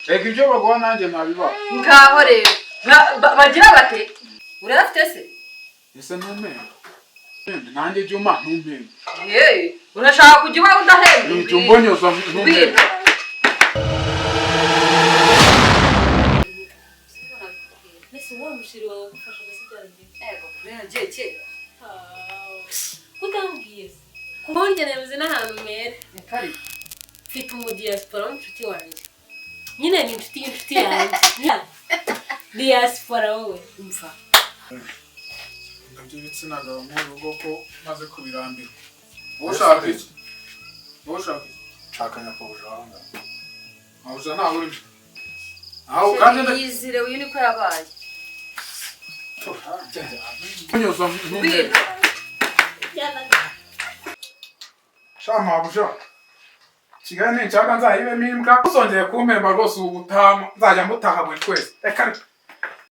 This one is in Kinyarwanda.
Ega ibyo baguha nanjye nabiba. Ngaho rero. Bagira bate? Urafite se? Ese ntumenya. Nanjye Juma ntumenya. Urashaka kujya iwawe udahembwa? Ni Jumbo nyoza ntumenya. Nese uwo mushiri wawe gufasha gase byarangiye. Ngiye Utambwiye se. Kubonye nabuze n'ahantu mere. Ni kari. Mfite diaspora inshuti wanjye. Nyine ni inshuti yanjye. Diaspora wowe umva. Ndabyibitsina gabo mu rugo ko maze kubirambira. Ushaka iki? Ushaka iki? Chakanya ko bujanga. Awuza nta uri. Aho kandi yizire uyu niko yabaye. nyoza ntumenya. Shama buja. Kigali ni nshaka nzahibemo imbwa. Uzongeye kumpemba rwose ubutaha nzajya mutaha buri kwezi. Reka